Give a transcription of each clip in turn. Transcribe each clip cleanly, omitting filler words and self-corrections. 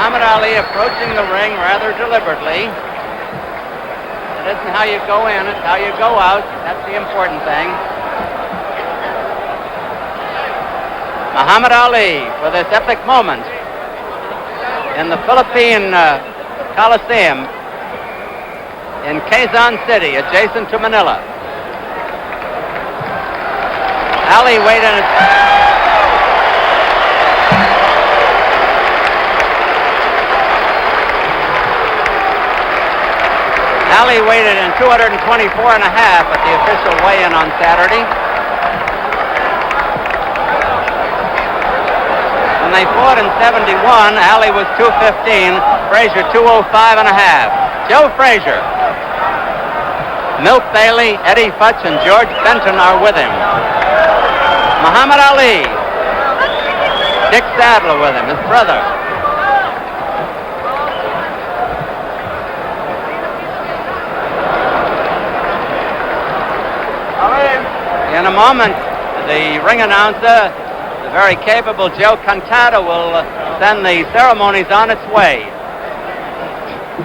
Muhammad Ali approaching the ring rather deliberately. It isn't how you go in, it's how you go out. That's the important thing. Muhammad Ali for this epic moment in the Philippine Coliseum in Quezon City, adjacent to Manila. Ali waited. Ali waited in 224 and a half at the official weigh-in on Saturday. When they fought in 71, Ali was 215, Frazier 205 and a half. Joe Frazier, Milt Bailey, Eddie Futch, and George Benton are with him. Muhammad Ali, Dick Sadler with him, his brother. In a moment, the ring announcer, the very capable Joe Cantata, will send the ceremonies on its way.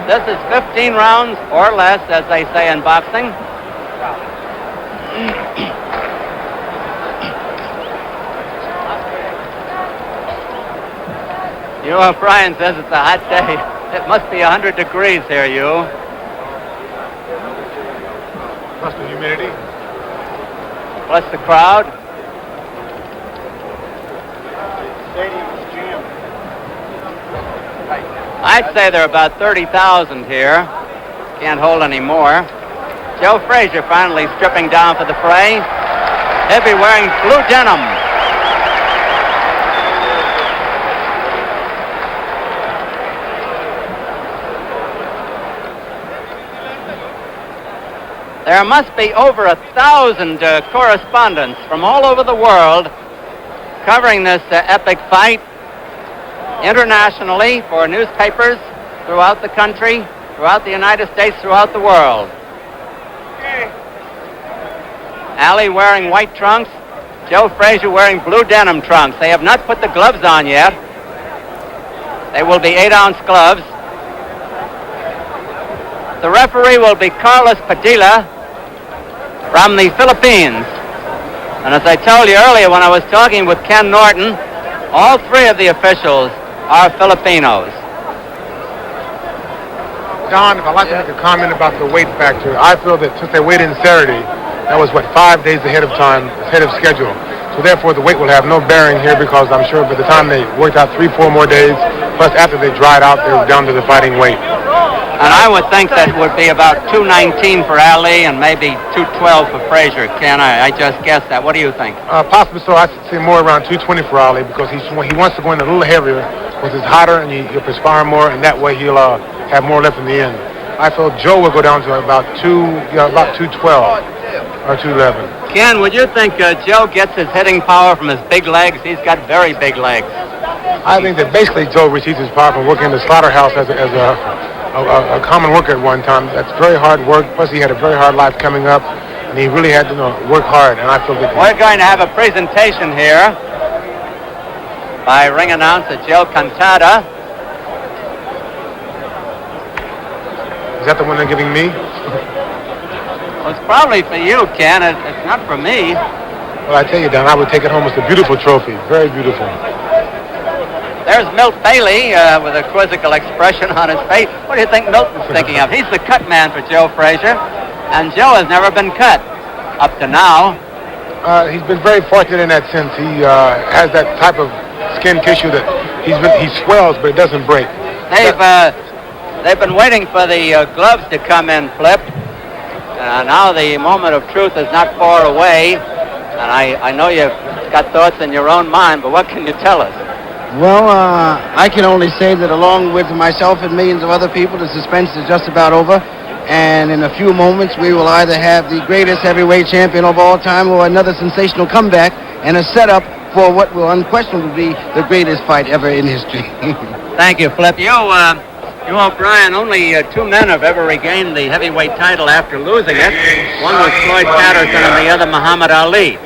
This is 15 rounds or less, as they say in boxing. Hugh O'Brien says it's a hot day. It must be 100 degrees here, Hugh. Plus the humidity. Plus the crowd. I'd say there are about 30,000 here. Can't hold any more. Joe Frazier finally stripping down for the fray. He'll be wearing blue denim. There must be over 1,000 correspondents from all over the world covering this epic fight internationally for newspapers throughout the country, throughout the United States, throughout the world. Ali wearing white trunks, Joe Frazier wearing blue denim trunks. They have not put the gloves on yet. They will be 8-ounce gloves. The referee will be Carlos Padilla from the Philippines. And as I told you earlier when I was talking with Ken Norton, all three of the officials are Filipinos. Don, if I'd like to make a comment about the weight factor, I feel that since they weighed in Saturday, that was, 5 days ahead of time, ahead of schedule. So therefore, the weight will have no bearing here because I'm sure by the time they worked out 3-4 more days, plus after they dried out, they were down to the fighting weight. And I would think that would be about 219 for Ali and maybe 212 for Frazier. Ken, I just guessed that. What do you think? Possibly so. I'd say more around 220 for Ali because he wants to go in a little heavier because it's hotter and he'll perspire more, and that way he'll have more left in the end. I feel Joe will go down to about 212 or 211. Ken, would you think Joe gets his hitting power from his big legs? He's got very big legs. I think that basically Joe receives his power from working in the slaughterhouse as a common worker at one time. That's very hard work. Plus, he had a very hard life coming up, and he really had to work hard. And I feel that we're going to have a presentation here by ring announcer Joe Cantata. Is that the one they're giving me? Well, it's probably for you, Ken. It's not for me. Well, I tell you, Don, I would take it home as a beautiful trophy. Very beautiful. There's Milt Bailey with a quizzical expression on his face. What do you think Milton's thinking of? He's the cut man for Joe Frazier, and Joe has never been cut up to now. He's been very fortunate in that sense. He has that type of skin tissue that he swells, but it doesn't break. They've been waiting for the gloves to come in, Flip. Now the moment of truth is not far away, and I know you've got thoughts in your own mind, but what can you tell us? Well, I can only say that along with myself and millions of other people, the suspense is just about over. And in a few moments, we will either have the greatest heavyweight champion of all time or another sensational comeback and a setup for what will unquestionably be the greatest fight ever in history. Thank you, Flip. You O'Brien, only two men have ever regained the heavyweight title after losing it. One was Floyd Patterson and the other Muhammad Ali.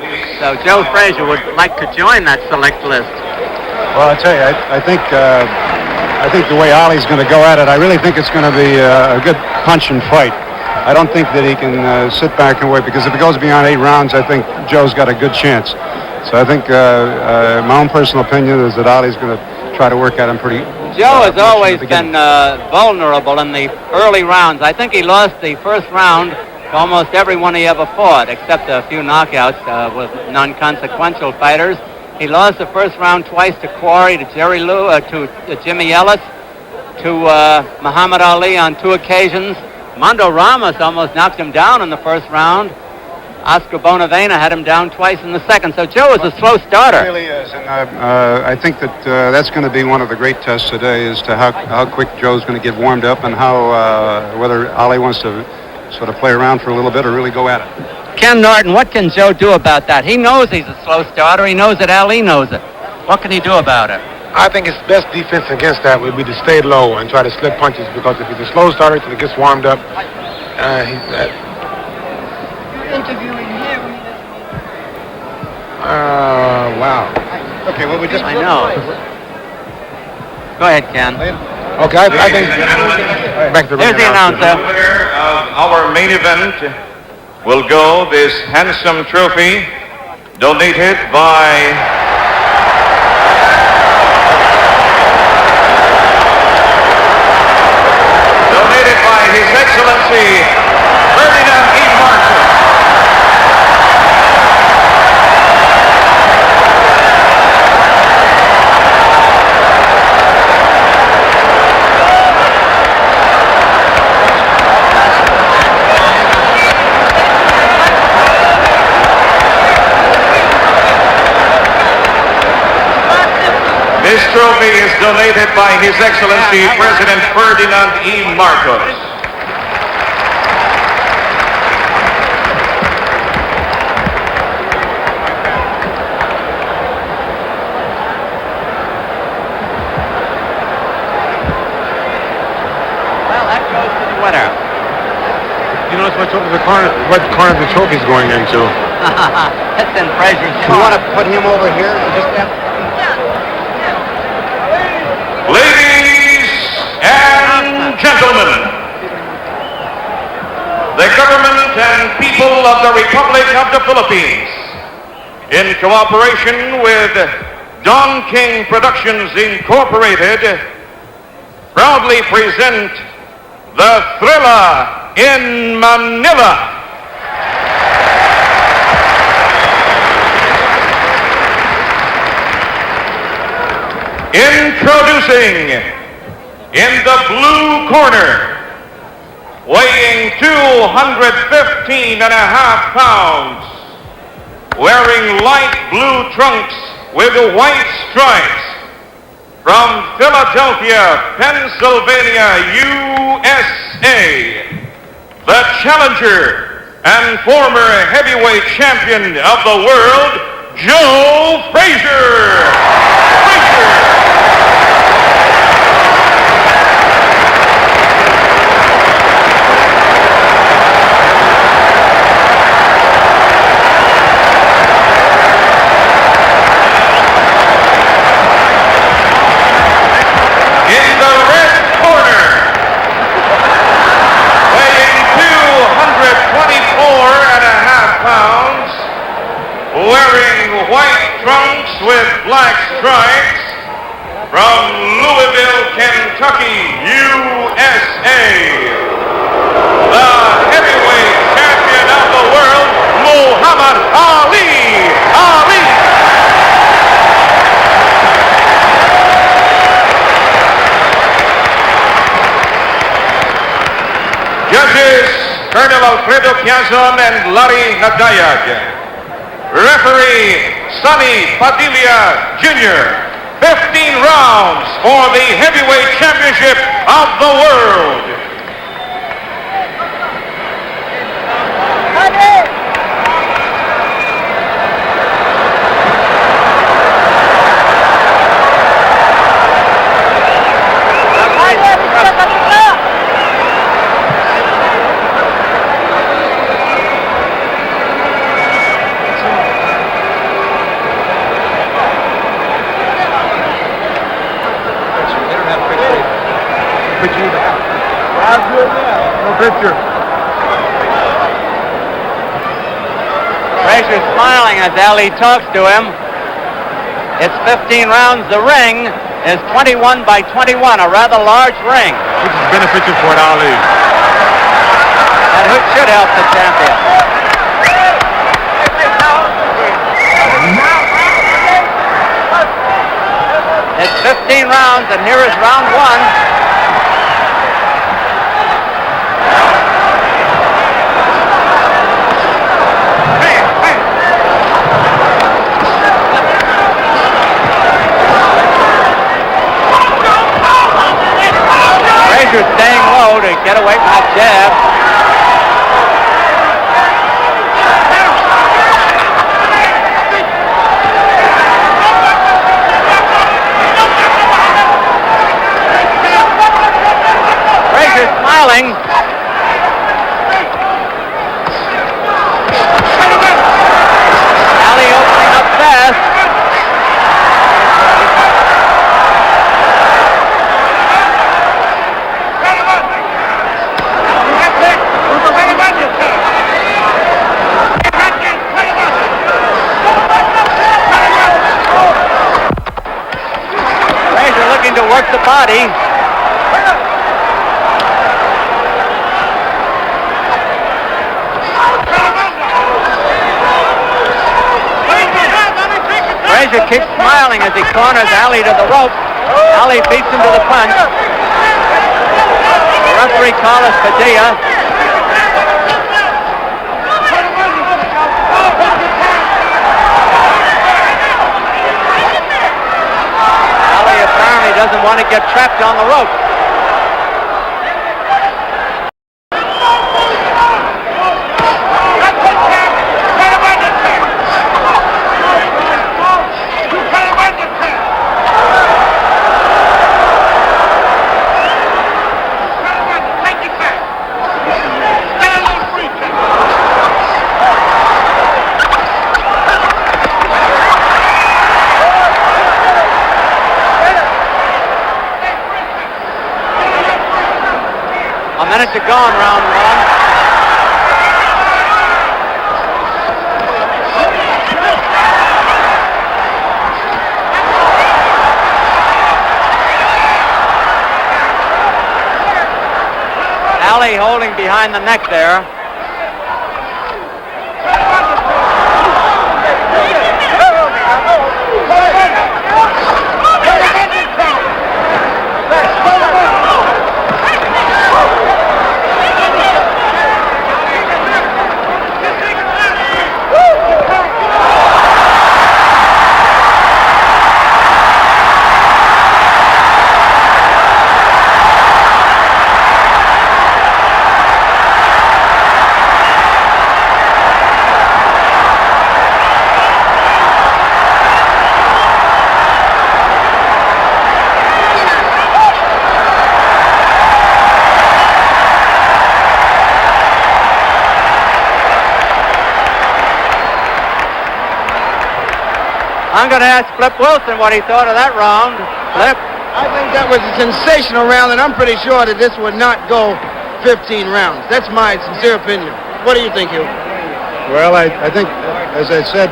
So Joe Frazier would like to join that select list. Well, I tell you, I I think the way Ali's going to go at it, I really think it's going to be a good punch and fight. I don't think that he can sit back and wait, because if it goes beyond 8 rounds, I think Joe's got a good chance. So I think my own personal opinion is that Ali's going to try to work at him pretty. Joe has always been vulnerable in the early rounds. I think he lost the first round to almost everyone he ever fought, except a few knockouts with non-consequential fighters. He lost the first round twice to Quarry, to Jerry Lou, to Jimmy Ellis, to Muhammad Ali on 2 occasions. Mondo Ramos almost knocked him down in the first round. Oscar Bonavena had him down twice in the second. So Joe is a slow starter. He really is. And I think that that's going to be one of the great tests today, as to how quick Joe's going to get warmed up, and how whether Ali wants to sort of play around for a little bit or really go at it. Ken Norton, what can Joe do about that? He knows he's a slow starter. He knows that Ali knows it. What can he do about it? I think his best defense against that would be to stay low and try to slip punches, because if he's a slow starter till he gets warmed up, Interviewing him. wow. Okay, well, we just... I know. Go ahead, Ken. Okay, I think... Back to the There's the announcer. Winner of our main event will go this handsome trophy donated by... His Excellency Ferdinand E. Marcos. This trophy is donated by His Excellency President Ferdinand E. Marcos. You know, what corner the trophy's going into. That's in Frazier's You corner. want to put him over here? Just that? Ladies and gentlemen, the government and people of the Republic of the Philippines, in cooperation with Don King Productions Incorporated, proudly present the Thriller in Manila. Introducing, in the blue corner, weighing 215 and a half pounds, wearing light blue trunks with white stripes, from Philadelphia, Pennsylvania, USA, the challenger and former heavyweight champion of the world, Joe Frazier. Wearing white trunks with black stripes, from Louisville, Kentucky, USA, the heavyweight champion of the world, Muhammad Ali. Judges, Colonel Alfredo Piazon and Larry Nadayag. Referee, Sonny Padilla Jr. 15 rounds for the heavyweight championship of the world. picture either. No picture. Frazier smiling as Ali talks to him. It's 15 rounds. The ring is 21 by 21, a rather large ring. Which is beneficial for Ali. And who should help the champion. It's 15 rounds, and here is round one. Frazier staying low to get away from that jab. Frazier smiling. Ali opening up fast. Frazier looking to work the body. Frazier keeps smiling as he corners Ali to the rope. Ali beats him to the punch. The referee Carlos Padilla. Ali apparently doesn't want to get trapped on the rope. A minute to go in round one. Ali holding behind the neck there. I'm going to ask Flip Wilson what he thought of that round. Flip? I think that was a sensational round, and I'm pretty sure that this would not go 15 rounds. That's my sincere opinion. What do you think, Hugh? Well, I think, as I said,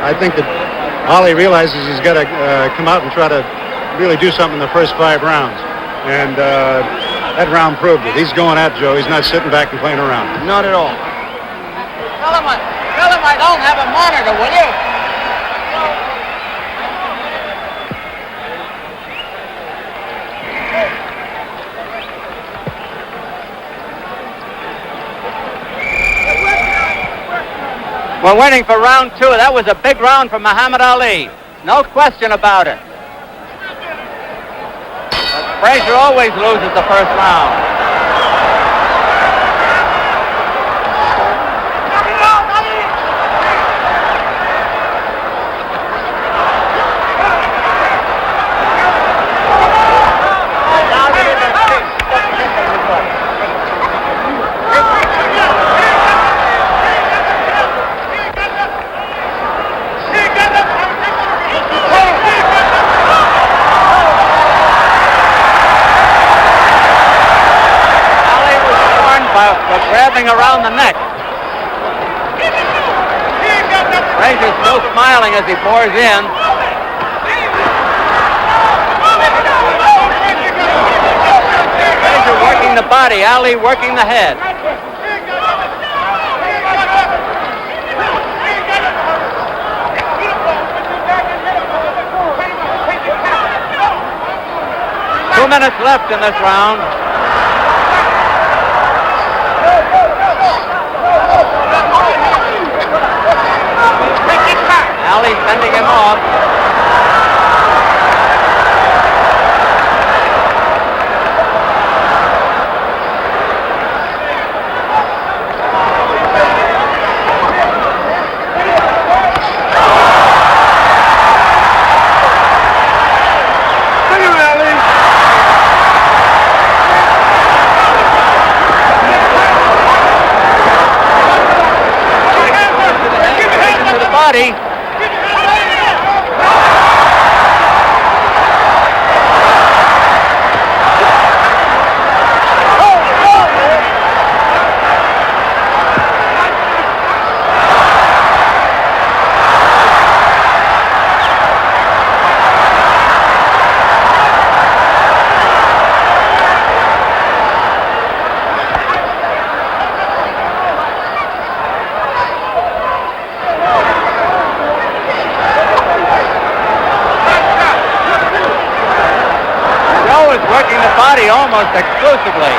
I think that Ali realizes he's got to come out and try to really do something in the first 5 rounds. And that round proved it. He's going at Joe. He's not sitting back and playing around. Not at all. Tell him I don't have a monitor, will you? We're waiting for round 2. That was a big round for Muhammad Ali. No question about it. But Frazier always loses the first round. grabbing around the neck. Frazier still smiling as he pours in. Frazier working the body, Ali working the head. Two minutes left in this round. Ali sending him off. Body. Working the body almost exclusively.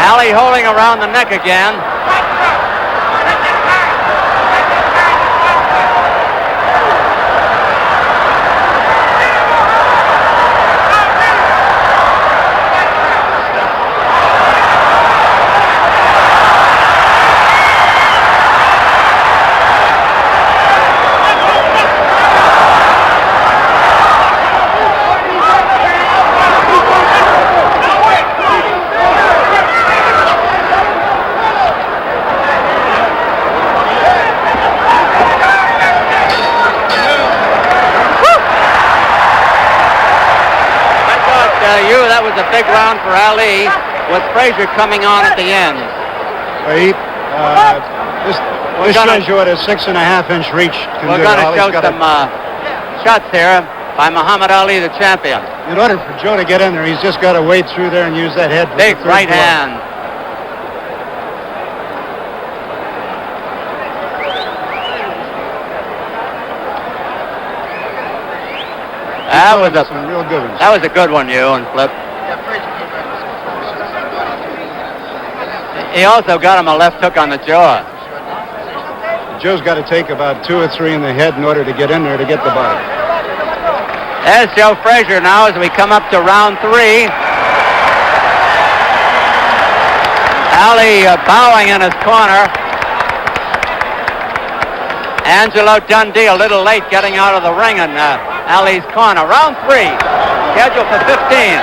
Ali holding around the neck again. That was a big round for Ali, with Frazier coming on at the end. This shows you what a 6.5-inch reach can do. We're going to show some shots here by Muhammad Ali, the champion. In order for Joe to get in there, he's just got to wade through there and use that head. Big right hand. Some real good ones. That was a good one, you and Flip. He also got him a left hook on the jaw. Joe's got to take about 2 or 3 in the head in order to get in there to get the body. There's Joe Frazier now as we come up to round 3. Ali bowing in his corner. Angelo Dundee a little late getting out of the ring in Ali's corner. Round 3, scheduled for 15.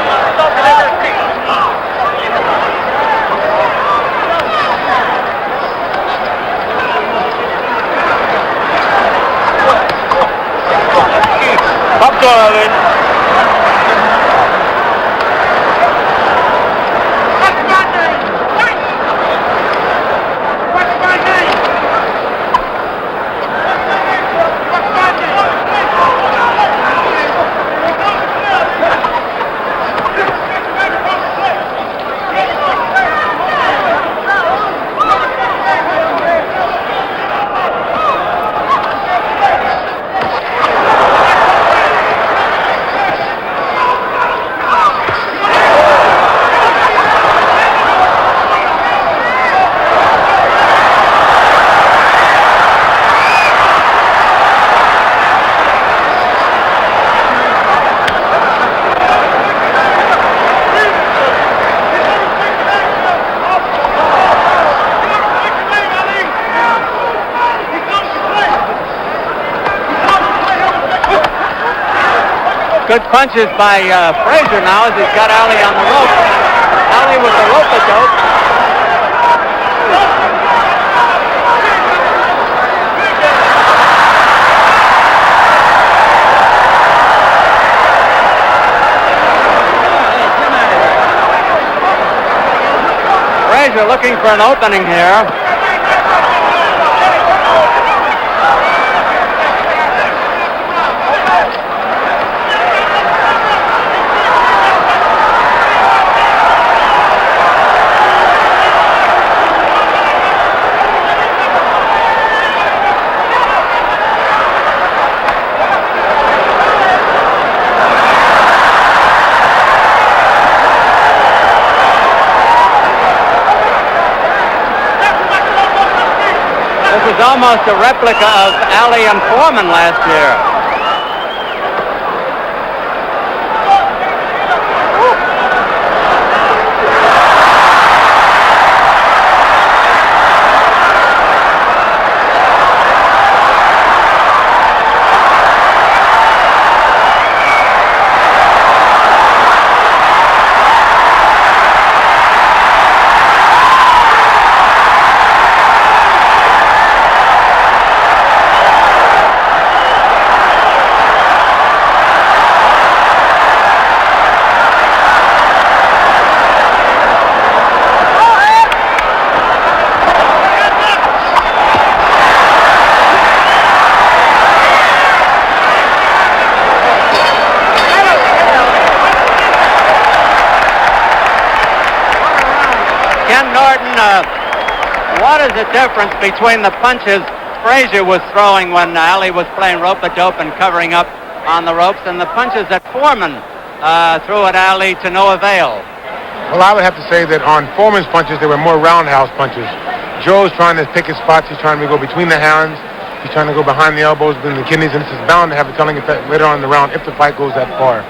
Good punches by Frazier now as he's got Ali on the rope. Ali with the rope-a-dope. Frazier looking for an opening here. This is almost a replica of Alley and Foreman last year. What is the difference between the punches Frazier was throwing when Alley was playing rope-a-dope and covering up on the ropes, and the punches that Foreman threw at Alley to no avail? Well, I would have to say that on Foreman's punches, they were more roundhouse punches. Joe's trying to pick his spots. He's trying to go between the hands. He's trying to go behind the elbows, between the kidneys, and this is bound to have a telling effect later on in the round if the fight goes that far.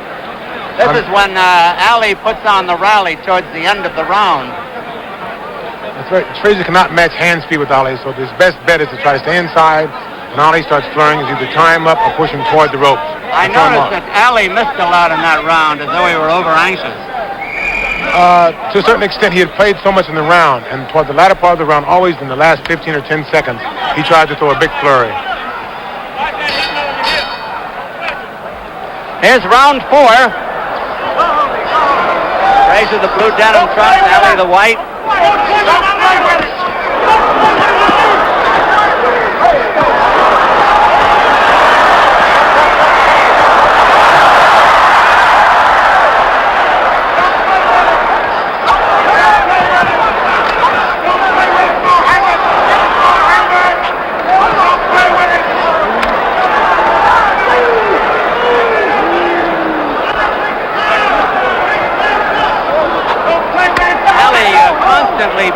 This is when Alley puts on the rally towards the end of the round. That's right. Frazier cannot match hand speed with Ali, so his best bet is to try to stay inside. When Ali starts flurrying, is either tie him up or push him toward the ropes. I noticed that Ali missed a lot in that round, as though he were over anxious. To a certain extent, he had played so much in the round, and toward the latter part of the round, always in the last 15 or 10 seconds, he tried to throw a big flurry. Here's round 4. Frazier the blue denim trunks, Ali the white.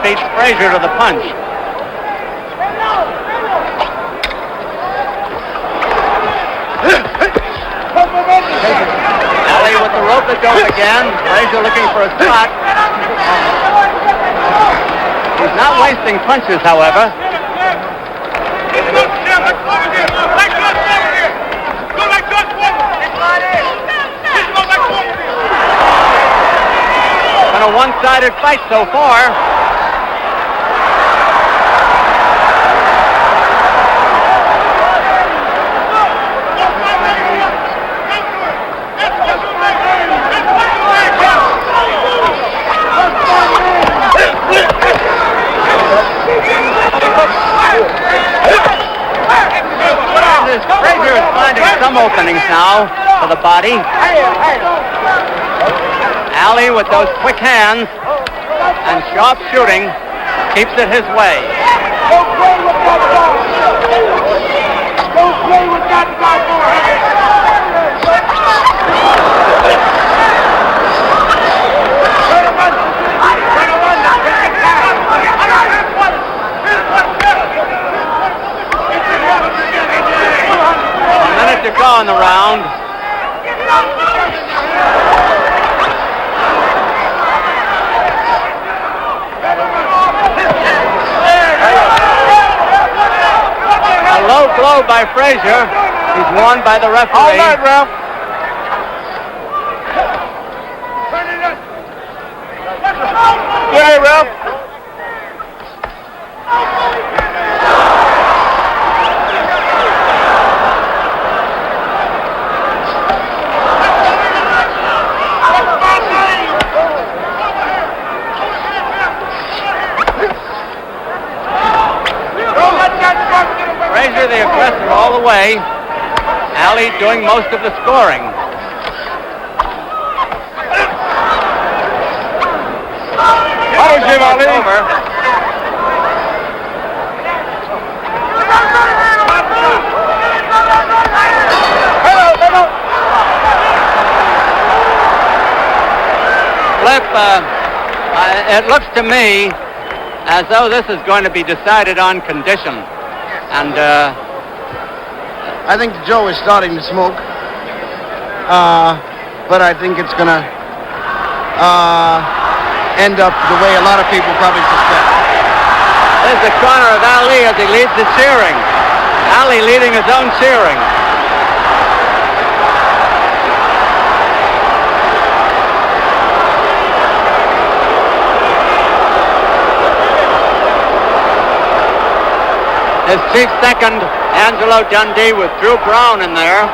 Beats Frazier to the punch. Alley with the rope-a-dope again. Frazier looking for a spot. He's not wasting punches, however. Been a one-sided fight so far. Frazier is finding some openings now for the body. Alley with those quick hands and sharp shooting keeps it his way. Don't play with that ball. Don't play with that A minute to go in the round. A low blow by Frazier. He's warned by the referee. All right, Ralph. Good night, Ralph. way. Ali doing most of the scoring. Ali. Over. Flip, it looks to me as though this is going to be decided on condition. And I think Joe is starting to smoke. But I think it's going to end up the way a lot of people probably suspect. there's the corner of Ali as he leads the cheering. Ali leading his own cheering. His chief second, Angelo Dundee, with Drew Brown in there.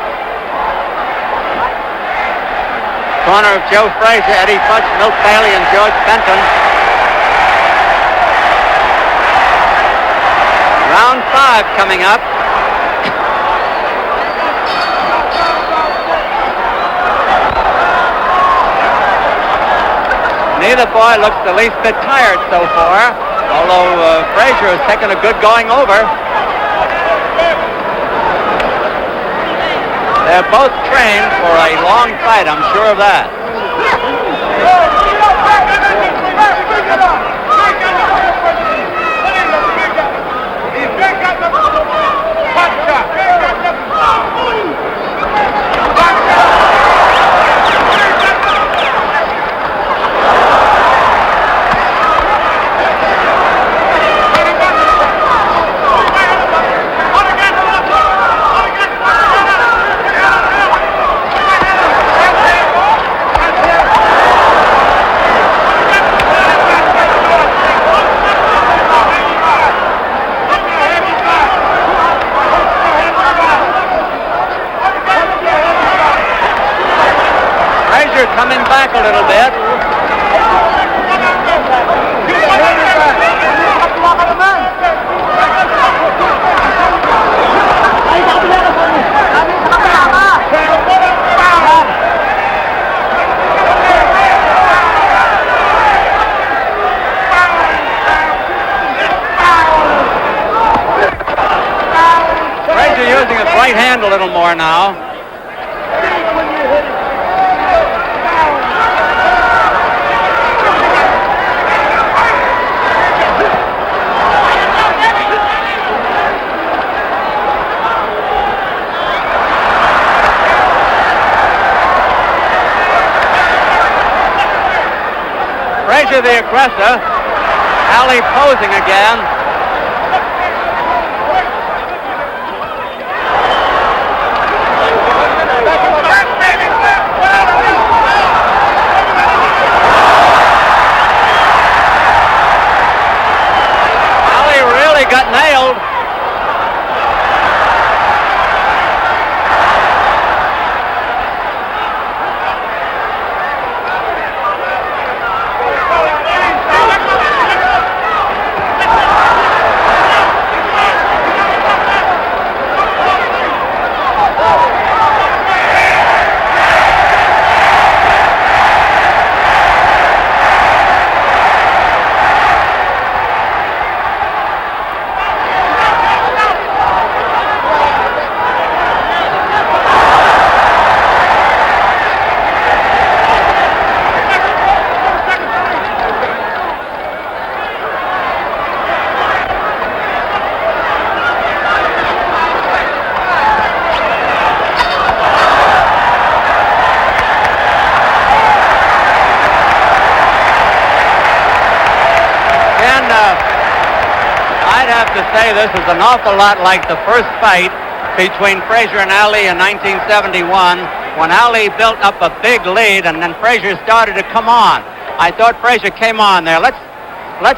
Corner of Joe Frazier, Eddie Futch, Milt Bailey, and George Benton. Round 5 coming up. Neither boy looks the least bit tired so far, although Frazier has taken a good going over. They're both trained for a long fight, I'm sure of that. Coming back a little bit. Frazier using his right hand a little more now. Frazier the aggressor, Ali posing again. Ali really got nailed. To say this is an awful lot like the first fight between Frazier and Ali in 1971, when Ali built up a big lead and then Frazier started to come on. I thought Frazier came on there. Let's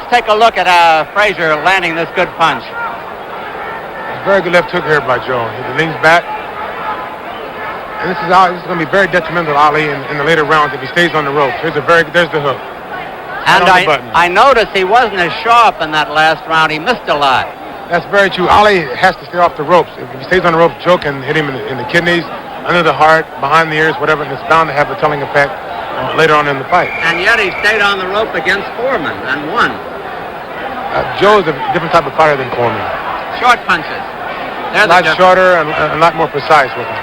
take a look at Frazier landing this good punch. It's a very good left hook here by Joe. He leans back, and this is going to be very detrimental to Ali in the later rounds if he stays on the ropes. There's the hook. And I noticed he wasn't as sharp in that last round. He missed a lot. That's very true. Ali has to stay off the ropes. If he stays on the ropes, Joe can hit him in the kidneys, under the heart, behind the ears, whatever, and it's bound to have a telling effect later on in the fight. And yet he stayed on the rope against Foreman and won. Joe's a different type of fighter than Foreman. Short punches. A lot shorter and a lot more precise with him.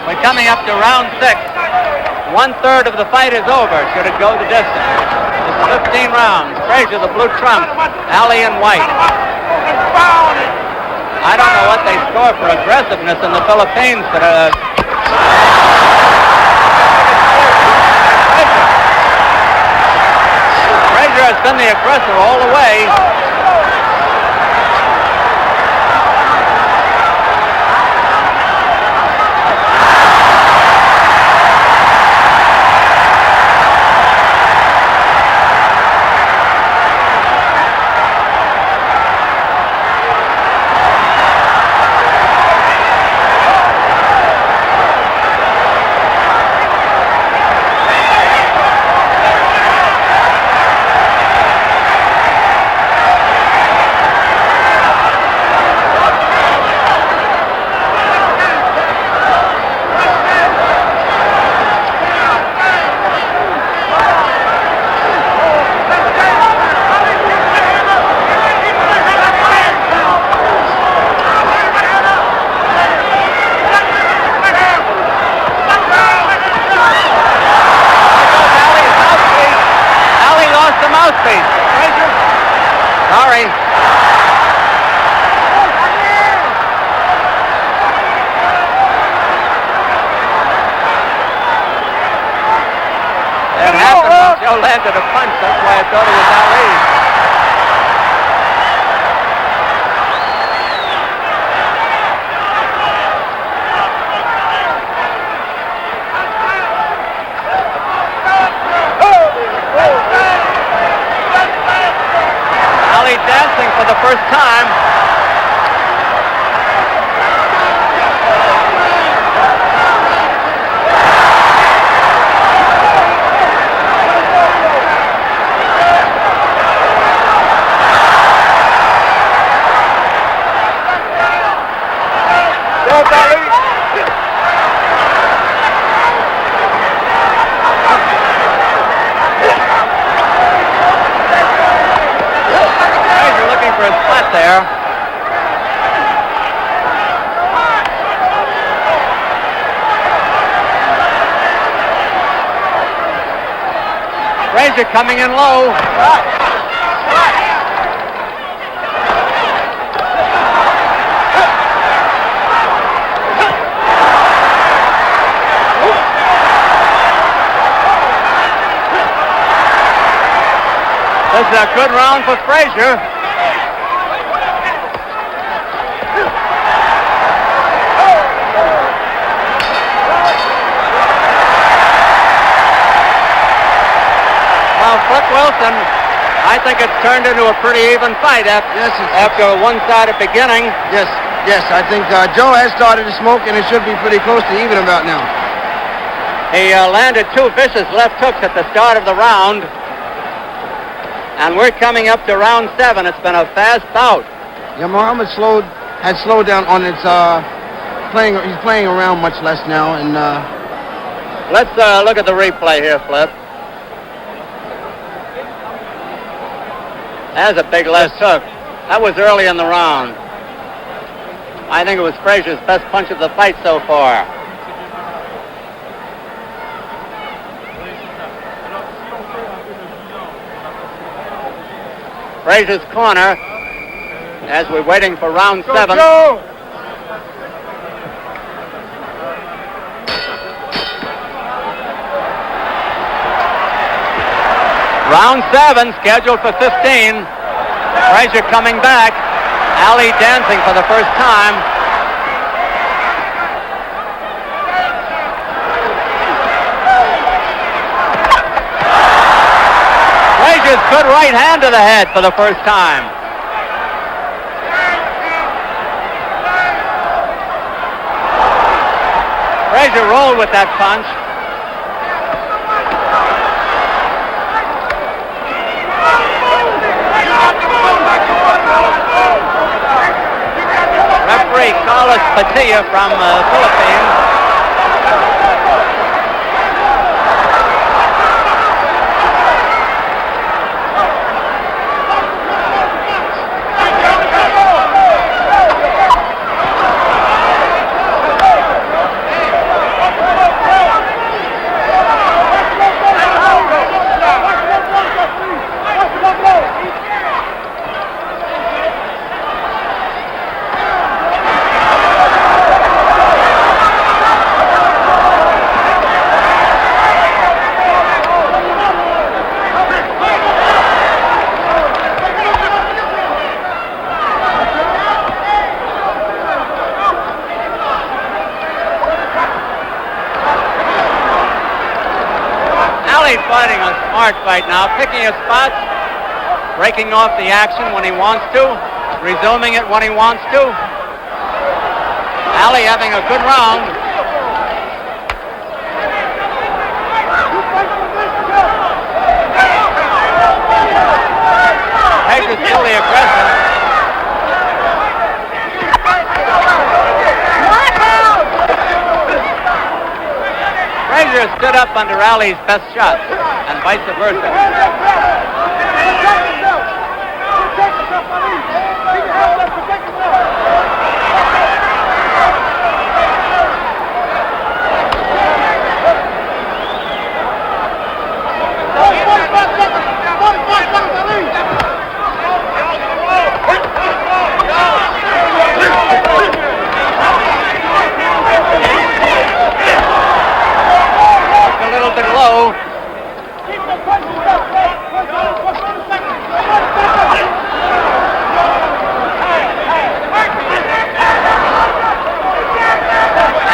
We're coming up to round 6. 1/3 of the fight is over, should it go the distance. It's 15 rounds. Frazier, the blue trump. Ali in white. I don't know what they score for aggressiveness in the Philippines, but Frazier has been the aggressor all the way. Sorry. It happened when Joe landed a punch. That's why I thought it was Ali. Dancing for the first time. There. Frazier coming in low. This is a good round for Frazier. Flip Wilson, I think it's turned into a pretty even fight after a one-sided beginning. Yes, I think Joe has started to smoke, and it should be pretty close to even about now. He landed 2 vicious left hooks at the start of the round, and we're coming up to round 7. It's been a fast bout. Yeah, Muhammad had slowed down on its playing. He's playing around much less now, and let's look at the replay here, Flip. That's a big left hook. That was early in the round. I think it was Frazier's best punch of the fight so far. Frazier's corner as we're waiting for round 7. Round 7, scheduled for 15. Frazier coming back. Ali dancing for the first time. Frazier's good right hand to the head for the first time. Frazier rolled with that punch. referee, Carlos Patilla from Philippines. Fighting a smart fight now, picking his spots, breaking off the action when he wants to, resuming it when he wants to. Ali having a good round. Frazier still the aggressor. Frazier stood up under Ali's best shots, and vice versa. Low.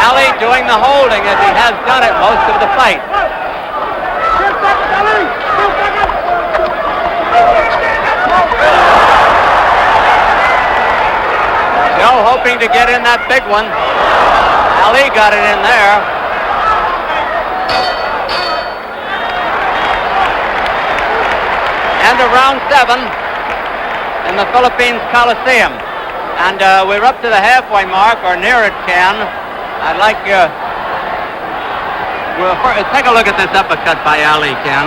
Ali doing the holding as he has done it most of the fight. Joe hoping to get in that big one. Ali got it in there. End of round 7 in the Philippines Coliseum. And we're up to the halfway mark, or near it, Ken. I'd like take a look at this uppercut by Ali, Ken.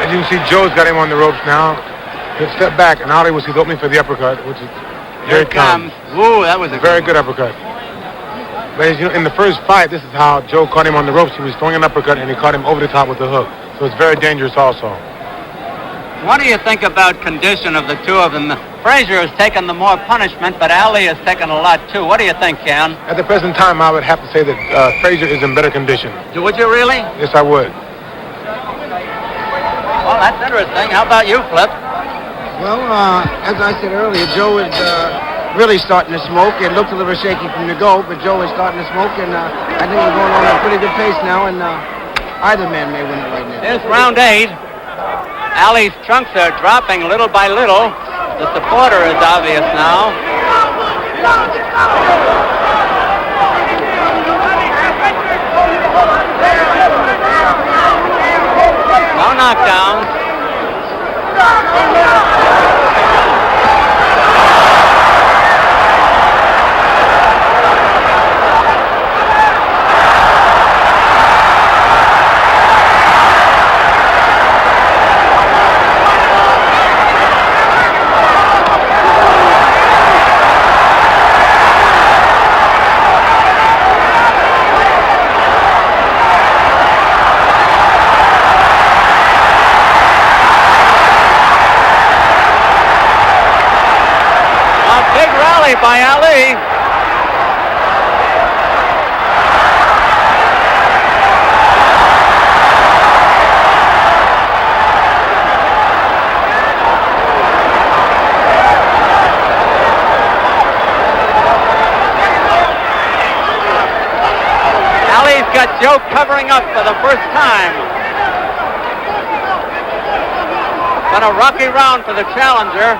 As you can see, Joe's got him on the ropes now. He'll step back, and Ali was his opening for the uppercut, which is very common. Ooh, that was a very good uppercut. But as you know, in the first fight, this is how Joe caught him on the ropes. He was throwing an uppercut, and he caught him over the top with the hook. So it's very dangerous also. What do you think about condition of the two of them? Frazier has taken the more punishment, but Ali has taken a lot too. What do you think, Ken? At the present time, I would have to say that Frazier is in better condition. Would you really? Yes, I would. Well, that's interesting. How about you, Flip? Well, as I said earlier, Joe is really starting to smoke. It looked a little shaky from the go, but Joe is starting to smoke, and I think we're going on at a pretty good pace now, and either man may win it right now. Here's round 8. Ali's trunks are dropping little by little. The supporter is obvious now. No knockdowns. By Ali. Ali's got Joe covering up for the first time. Been a rocky round for the challenger.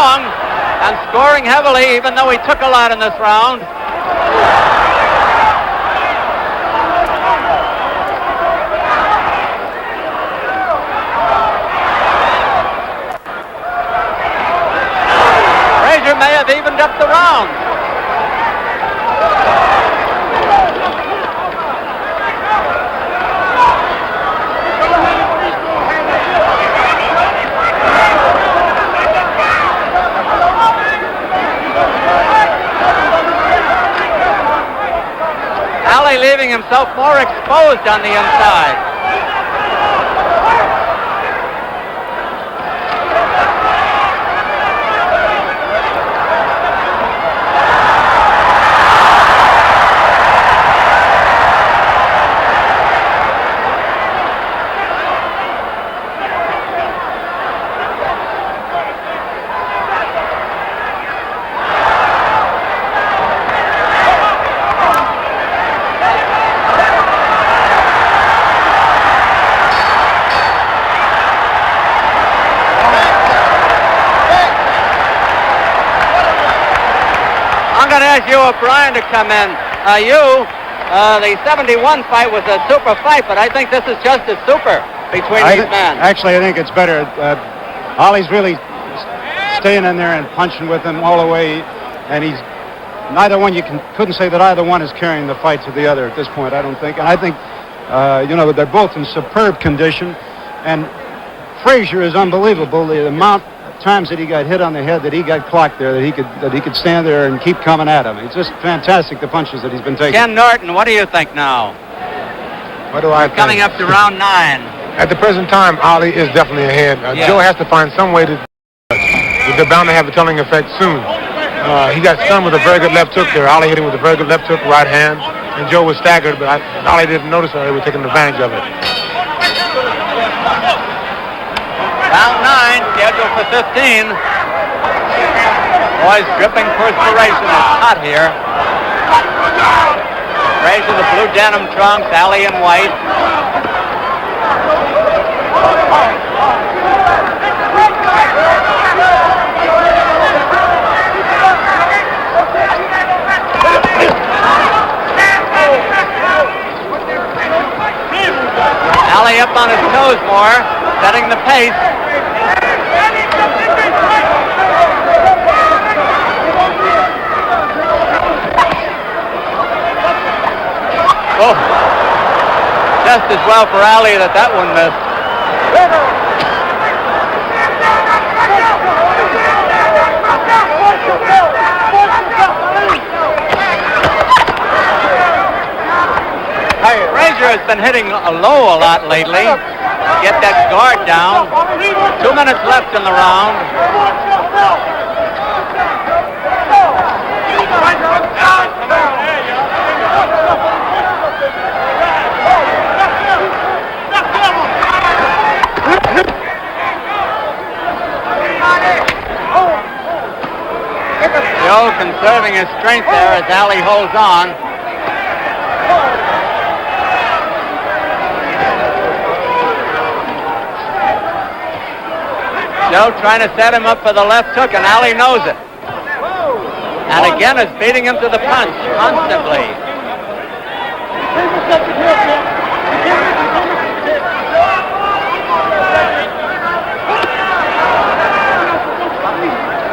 strong and scoring heavily, even though he took a lot in this round. Frazier may have evened up the round. Ali leaving himself more exposed on the inside. I'm going to ask you, O'Brien, to come in. The 71 fight was a super fight, but I think this is just as super between these men. Actually, I think it's better. Ollie's really staying in there and punching with him all the way, and he's neither one. Couldn't say that either one is carrying the fight to the other at this point. I don't think, and I think they're both in superb condition, and Frazier is unbelievable. The amount times that he got hit on the head, that he got clocked there, that he could stand there and keep coming at him. It's just fantastic, the punches that he's been taking. Ken Norton, what do you think now? What do I think? Coming up to round 9. At the present time, Ali is definitely ahead. Joe has to find some way to. They're bound to have a telling effect soon. He got stunned with a very good left hook there. Ali hit him with a very good left hook, right hand, and Joe was staggered, but Ali didn't notice that. He was taking advantage of it. Round 9, scheduled for 15. Boys dripping perspiration. It's hot here. Frazier, the blue denim trunks, Ali in white. Ali up on his toes more, setting the pace. Oh, just as well for Ali that one missed. Frazier has been hitting low a lot lately. Get that guard down. 2 minutes left in the round. Joe conserving his strength there as Ali holds on. Joe trying to set him up for the left hook, and Ali knows it. And again is beating him to the punch constantly.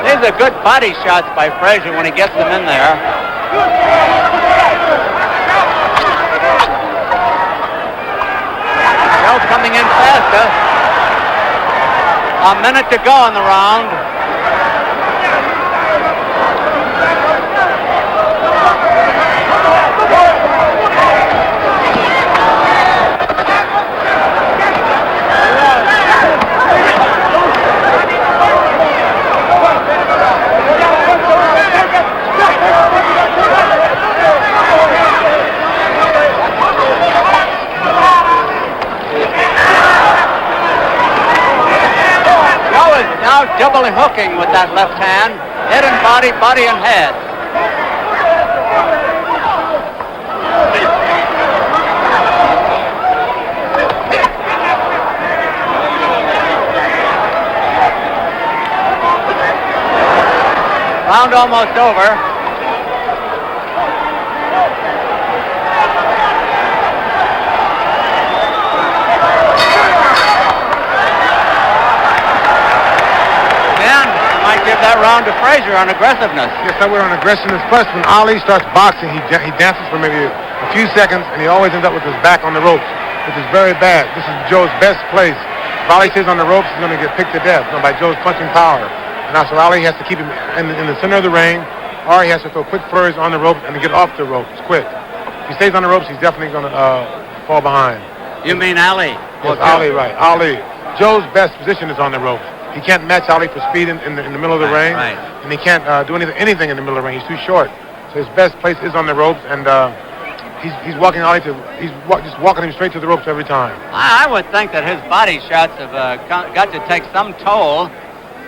These are good body shots by Frazier when he gets them in there. Joe coming in faster. A minute to go in the round. Doubly hooking with that left hand, head and body, body and head. almost over. Give that round to Frazier on aggressiveness. Yes, I would on aggressiveness. Plus, when Ali starts boxing, he dances for maybe a few seconds, and he always ends up with his back on the ropes, which is very bad. This is Joe's best place. If Ali stays on the ropes, he's going to get picked to death by Joe's punching power. And now, so Ali has to keep him in the center of the ring, or he has to throw quick flurries on the ropes and to get off the ropes quick. If he stays on the ropes, he's definitely going to fall behind. You mean Ali? Yes, Ali, right. Ali. Joe's best position is on the ropes. He can't match Ali for speed in the middle of the ring, and he can't do anything in the middle of the ring. He's too short. So his best place is on the ropes, and he's walking Ali just walking him straight to the ropes every time. I would think that his body shots have got to take some toll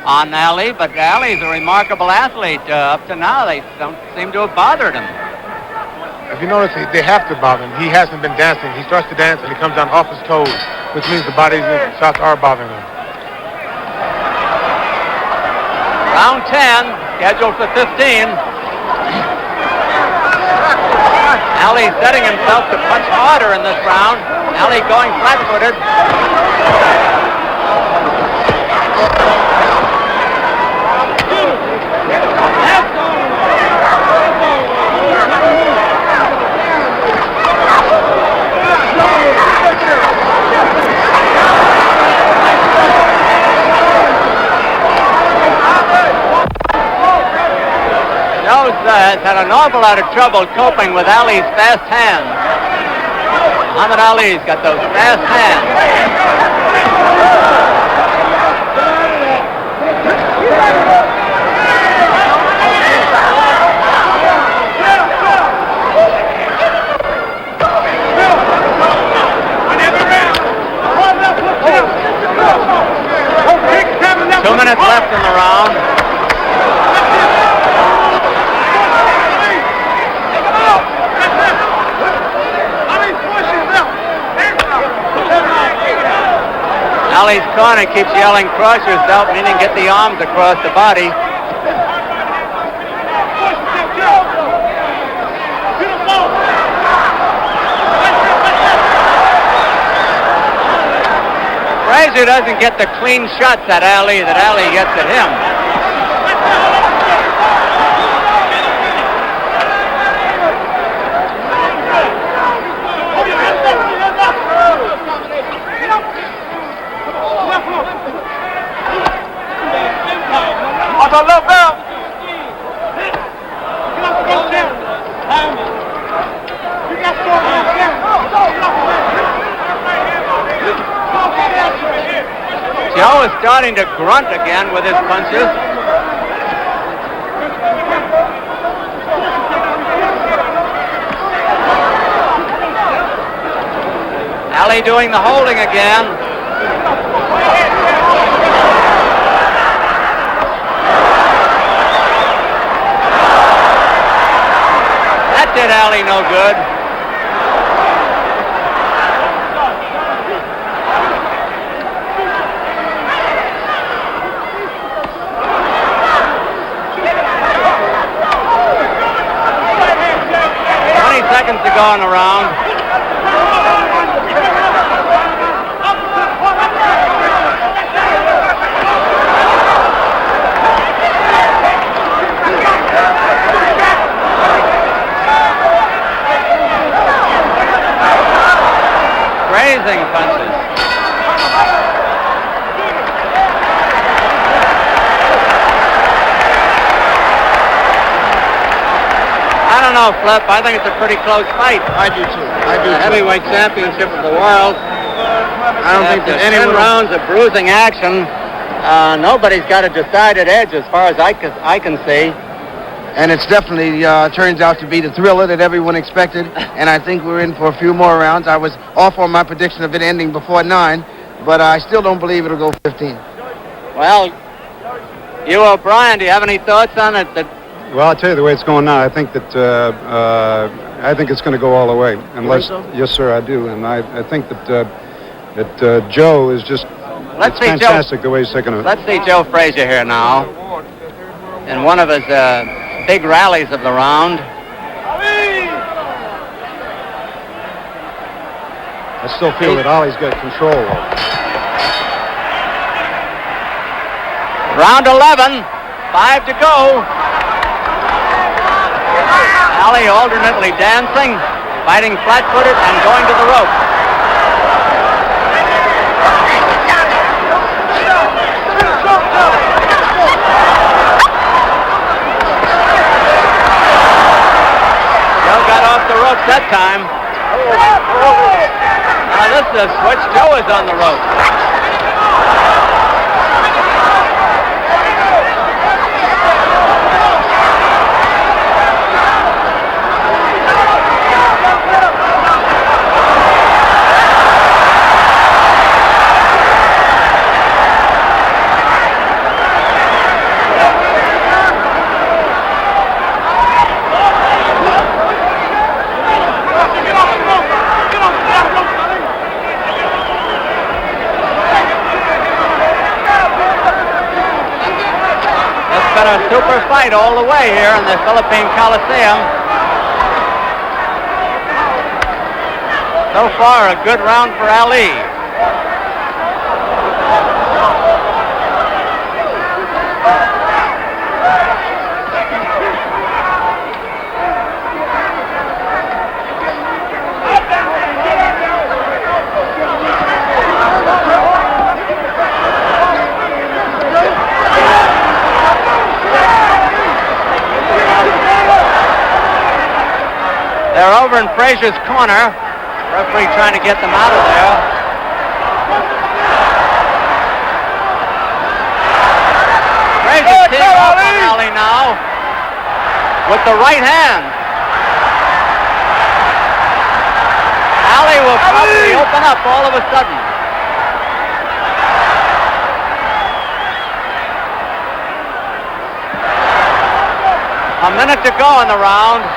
on Ali, but Ali's a remarkable athlete. Up to now, they don't seem to have bothered him. If you notice, they have to bother him. He hasn't been dancing. He starts to dance, and he comes down off his toes, which means the body's shots are bothering him. Round 10, scheduled for 15. Ali setting himself to punch harder in this round. Ali going flat-footed. 'Joe has had an awful lot of trouble coping with Ali's fast hands. Muhammad Ali's got those fast hands. 2 minutes left in the round. Ali's corner keeps yelling, cross yourself, meaning get the arms across the body. Frazier doesn't get the clean shots at Ali that Ali gets at him. Joe is starting to grunt again with his punches. Ali doing the holding again. That did Ali no good. Seconds to go in the round. Grazing punches. I don't know, Flip. I think it's a pretty close fight. I do too. The heavyweight championship of the world. I don't think that After 10 rounds of bruising action, nobody's got a decided edge as far as I can see. And it's definitely turns out to be the thriller that everyone expected. And I think we're in for a few more rounds. I was off on my prediction of it ending before 9, but I still don't believe it'll go 15. Well, you, O'Brien, do you have any thoughts on it? Well, I'll tell you the way it's going now. I think that I think it's going to go all the way. Unless, yes, sir, I do, and I think that Joe is just Let's see fantastic the way he's taking it. Let's see Joe Frazier here now, in one of his big rallies of the round. I still feel that Ollie's got control. Round 11, 5 to go. Ali alternately dancing, fighting flat-footed, and going to the rope. Joe got off the ropes that time. Now this is a switch. Joe is on the rope. A super fight all the way here in the Philippine Coliseum. So far, a good round for Ali. They're over in Frazier's corner. Referee trying to get them out of there. Frazier teeing off on Ali now with the right hand. Ali will probably open up all of a sudden. A minute to go in the round.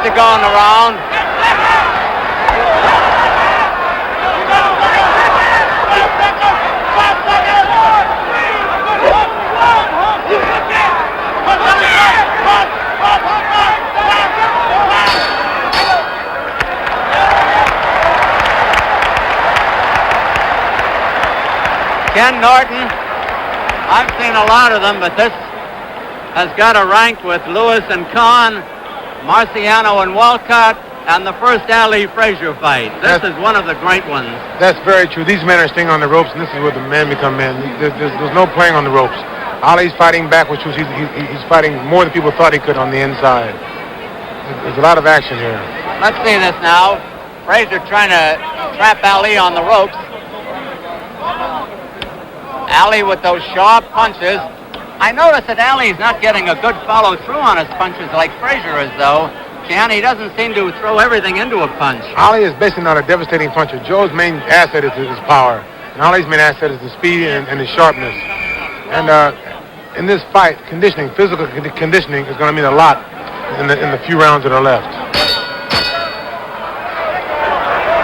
To go on the round. Ken Norton, I've seen a lot of them, but this has got a rank with Lewis and Kahn, Marciano and Walcott, and the first Ali Frazier fight. This is one of the great ones. That's very true. These men are staying on the ropes, and this is where the men become men. There's no playing on the ropes. Ali's fighting back, which was he's fighting more than people thought he could on the inside. There's a lot of action here. Let's see this now. Frazier trying to trap Ali on the ropes. Ali with those sharp punches. I notice that Ali's not getting a good follow-through on his punches like Frazier is, though. Ken, he doesn't seem to throw everything into a punch. Ali is basically not a devastating puncher. Joe's main asset is his power. And Ali's main asset is the speed and his sharpness. And in this fight, physical conditioning is going to mean a lot in the few rounds that are left.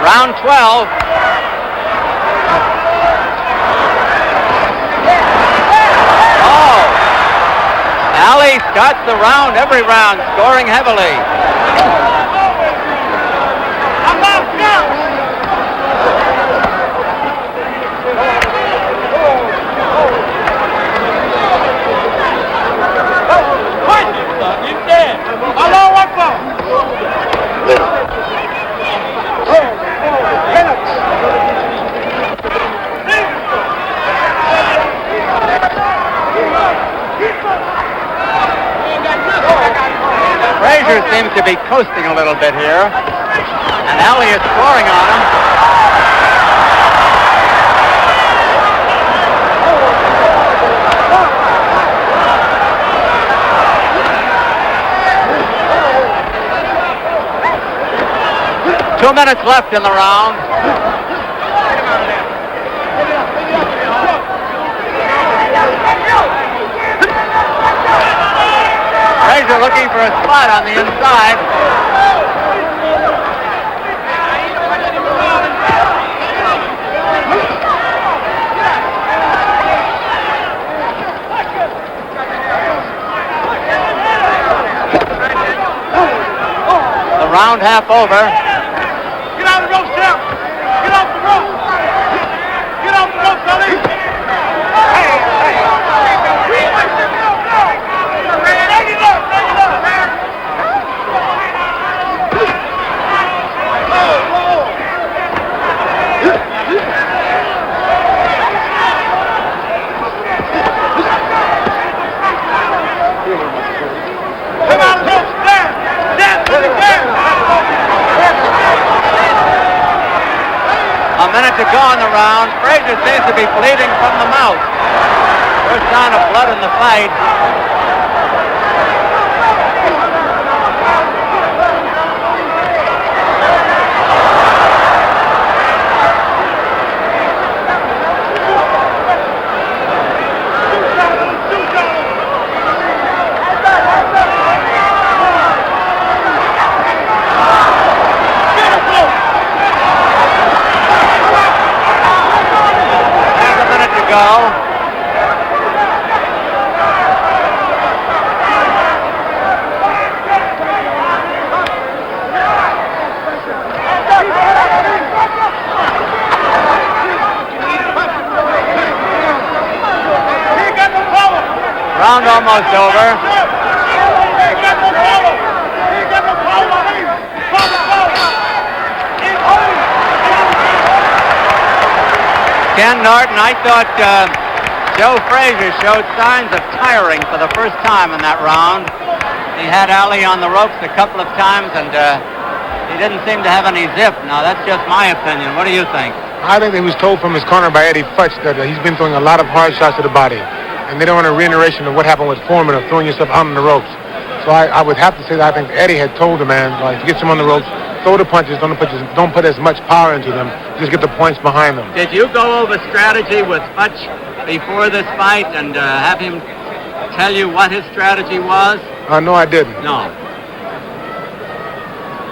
Round 12. Ali starts the round, every round, scoring heavily. Frazier seems to be coasting a little bit here, and Ali is scoring on him. 2 minutes left in the round. Frazier looking for a spot on the inside. The round half over. Get out of the rope, Sam! Get off the rope! Get off the rope, Sonny! Hey! Take it up! Come out of the rope! Stand to the ground! A minute to go in the round. Frazier seems to be bleeding from the mouth. First sign of blood in the fight. Round almost over. Ken Norton, I thought Joe Frazier showed signs of tiring for the first time in that round. He had Ali on the ropes a couple of times, and he didn't seem to have any zip. Now, that's just my opinion. What do you think? I think that he was told from his corner by Eddie Futch that he's been throwing a lot of hard shots to the body. And they don't want a reiteration of what happened with Foreman of throwing yourself out on the ropes. So I would have to say that I think Eddie had told the man, like, get him on the ropes, throw the punches, don't put as much power into them, just get the points behind them. Did you go over strategy with Futch before this fight and have him tell you what his strategy was? No, I didn't. No.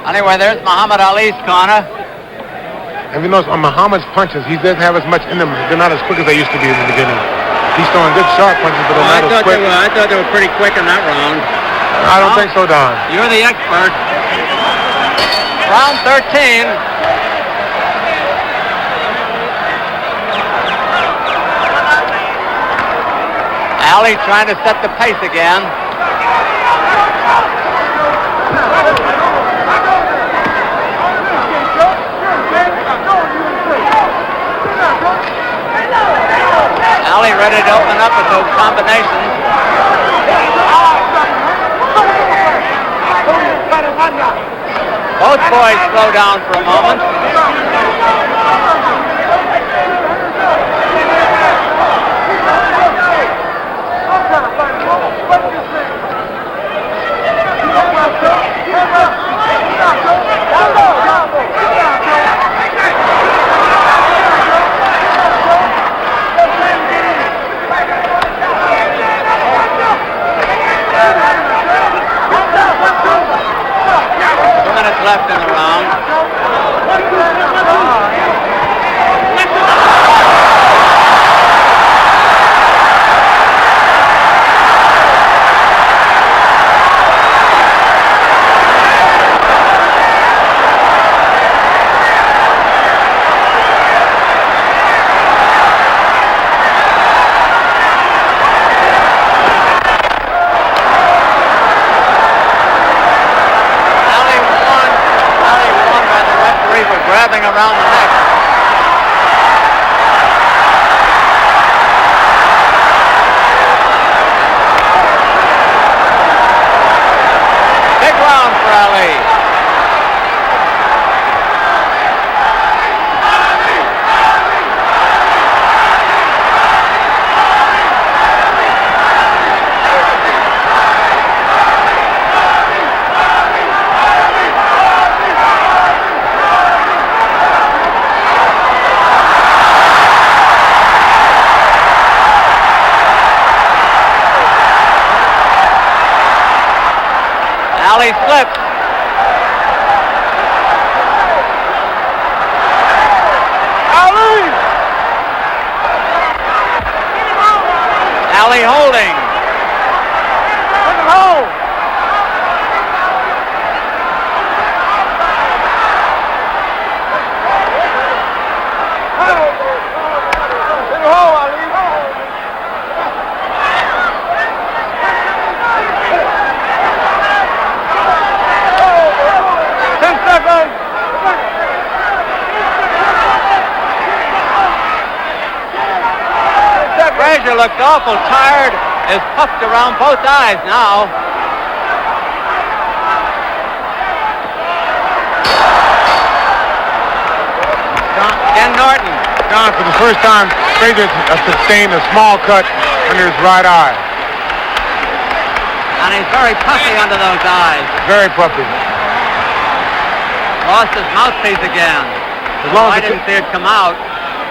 Anyway, there's Muhammad Ali's corner. And you notice on Muhammad's punches, he doesn't have as much in them. They're not as quick as they used to be in the beginning. He's throwing good sharp punches, but they're not as quick. I thought they were pretty quick in that round. I don't think so, Don. You're the expert. Round 13. Ali trying to set the pace again. Ali ready to open up with those combinations. Both boys slow down for a moment. Left in the round. Grabbing around the neck. Big round for Ali. Ali slips. Ali holding. Frazier looked awful tired, is puffed around both eyes now. Ken Norton. Don, for the first time, Frazier sustained a small cut under his right eye. And he's very puffy under those eyes. Very puffy. Lost his mouthpiece again. I didn't see it come out.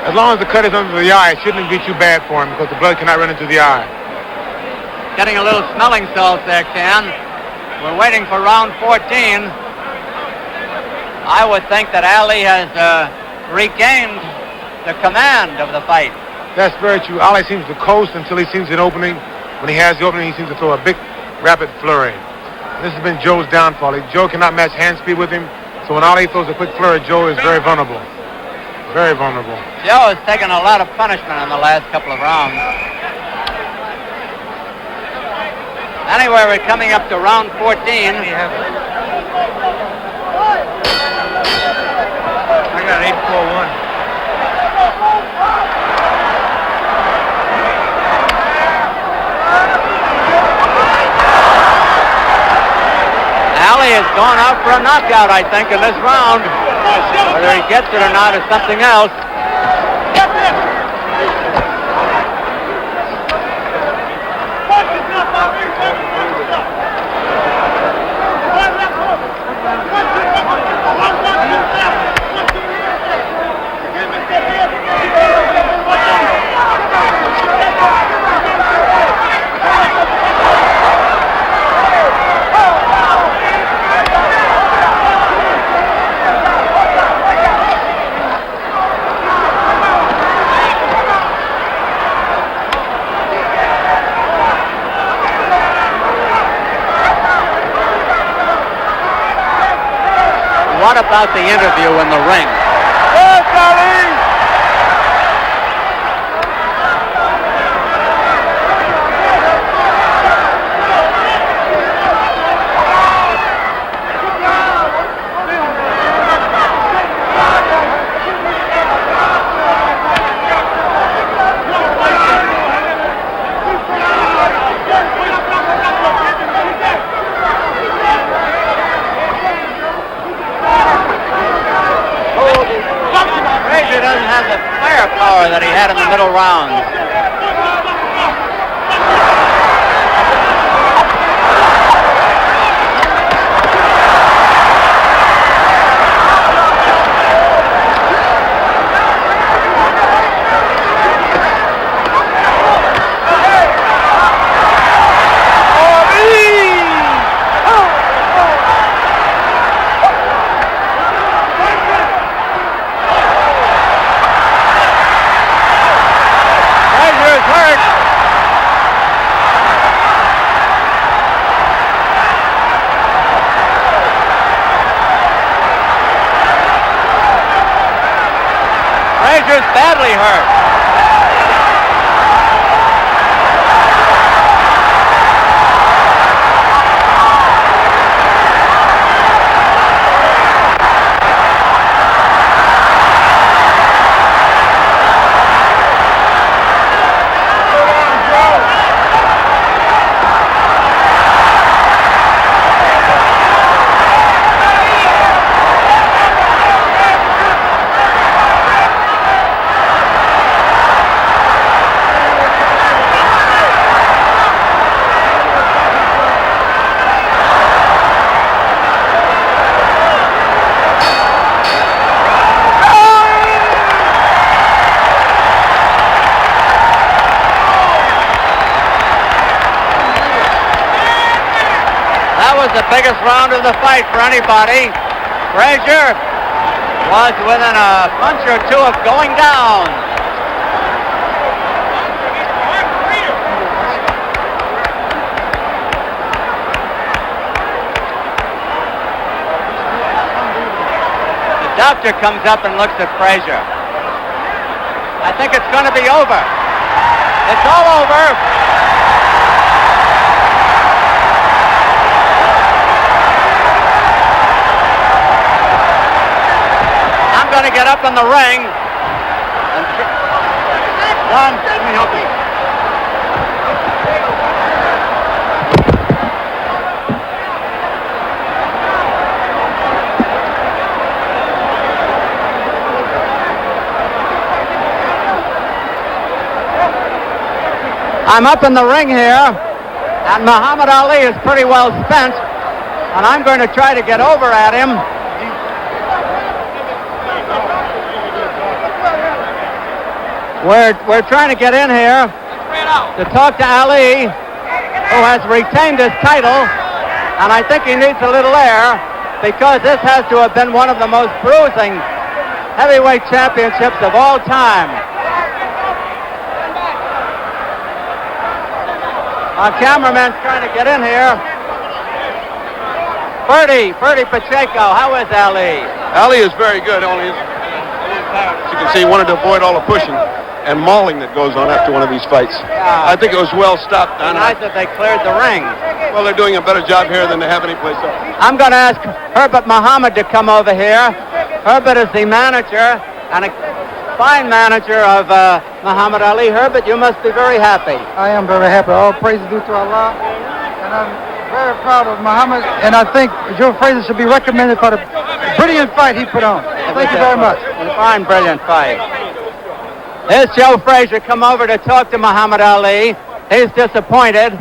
As long as the cut is under the eye, it shouldn't be too bad for him because the blood cannot run into the eye. Getting a little smelling salts there, Ken. We're waiting for round 14. I would think that Ali has regained the command of the fight. That's very true. Ali seems to coast until he sees an opening. When he has the opening, he seems to throw a big, rapid flurry. This has been Joe's downfall. Joe cannot match hand speed with him, so when Ali throws a quick flurry, Joe is very vulnerable. Very vulnerable. Joe has taken a lot of punishment in the last couple of rounds. Anyway, we're coming up to round 14. I got an 8-4-1. Ali has gone out for a knockout, I think, in this round. Whether he gets it or not is something else. What about the interview in the ring? That he had in the middle rounds. Frazier's badly hurt. was the biggest round of the fight for anybody. Frazier was within a punch or two of going down. The doctor comes up and looks at Frazier. I think it's going to be over. It's all over. I'm going to get up in the ring. John, let me help you. I'm up in the ring here, and Muhammad Ali is pretty well spent, and I'm going to try to get over at him. We're trying to get in here to talk to Ali, who has retained his title, and I think he needs a little air because this has to have been one of the most bruising heavyweight championships of all time. Our cameraman's trying to get in here. Bertie Pacheco, how is Ali? Ali is very good, only as you can see, he wanted to avoid all the pushing and mauling that goes on after one of these fights. Yeah. I think it was well stopped. Nice that they cleared the ring. Well, they're doing a better job here than they have anyplace else. I'm going to ask Herbert Muhammad to come over here. Herbert is the manager and a fine manager of Muhammad Ali. Herbert, you must be very happy. I am very happy. All praise is due to Allah. And I'm very proud of Muhammad. And I think Joe Frazier should be recommended for the brilliant fight he put on. Thank you very much. A fine, brilliant fight. Here's Joe Frazier come over to talk to Muhammad Ali. He's disappointed.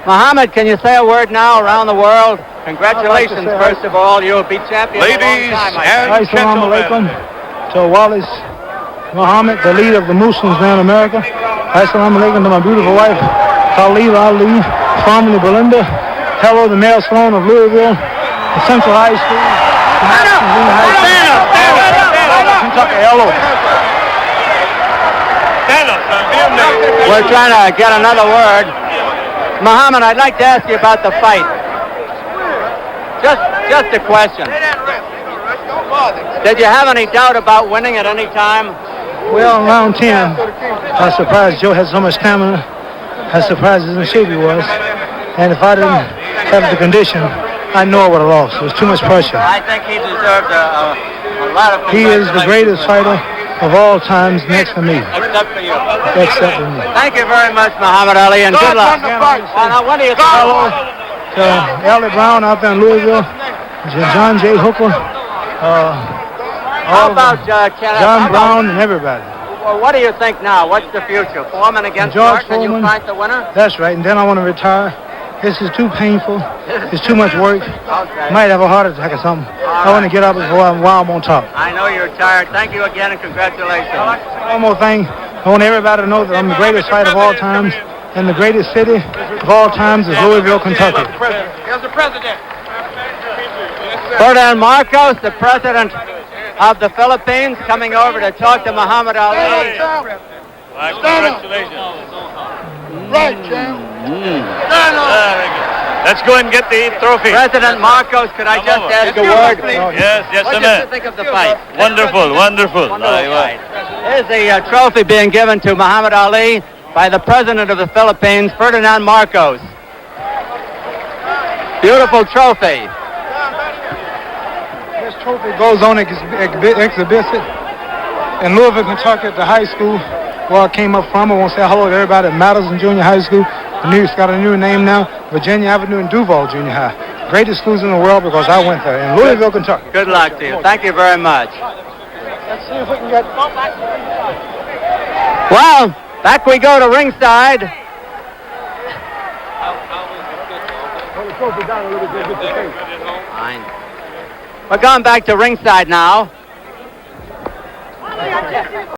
Muhammad, can you say a word now around the world? Congratulations, first of all. You'll be champion Ladies a long time. and gentlemen. To Wallace Muhammad, the leader of the Muslims now in America. Assalamu alaikum to my beautiful wife, Khalil Ali, formerly Belinda. Hello, the male Sloan of Louisville, the Central High School. Kentucky, hello. We're trying to get another word. Muhammad, I'd like to ask you about the fight. Just a question. Did you have any doubt about winning at any time? Well, in round 10, I was surprised Joe had so much stamina. I was surprised as in shape he was. And if I didn't have the condition, I know I would have lost. It was too much pressure. I think he deserved a lot of He is the greatest fighter of all times next to me. Except for you. Except for me. Thank you very much, Muhammad Ali, and good luck. Now, what do you think? To Ellie Brown out there in Louisville, John J. Hooker, How about Kenneth? John Brown and everybody. Well, what do you think now? What's the future? Foreman against George Martin, and you Foreman. fight the winner? That's right, and then I want to retire. This is too painful. It's too much work. Okay. Might have a heart attack or something. I want to get up while I'm on top. I know you're tired. Thank you again, and congratulations. One more thing. I want everybody to know that I'm the greatest fighter of all times, and the greatest city of all times is Louisville, Kentucky. Here's the president. Ferdinand Marcos, the president of the Philippines, coming over to talk to Muhammad Ali. Congratulations. Right, champ. Let's go and get the trophy. President Marcos, could I just ask a word? Yes, What did you think of the fight? Wonderful. Wonderful fight. Here's the trophy being given to Muhammad Ali by the president of the Philippines, Ferdinand Marcos. Beautiful trophy. This trophy goes on exhibition in Louisville, Kentucky at the high school where I came up from. I want to say hello to everybody at Madison Junior High School. It's got a new name now, Virginia Avenue and Duval Junior High. Greatest schools in the world because I went there in Louisville, Kentucky. Good luck to you. Thank you very much. Let's see if we can get... Well, back we go to ringside. Fine. We're going back to ringside now.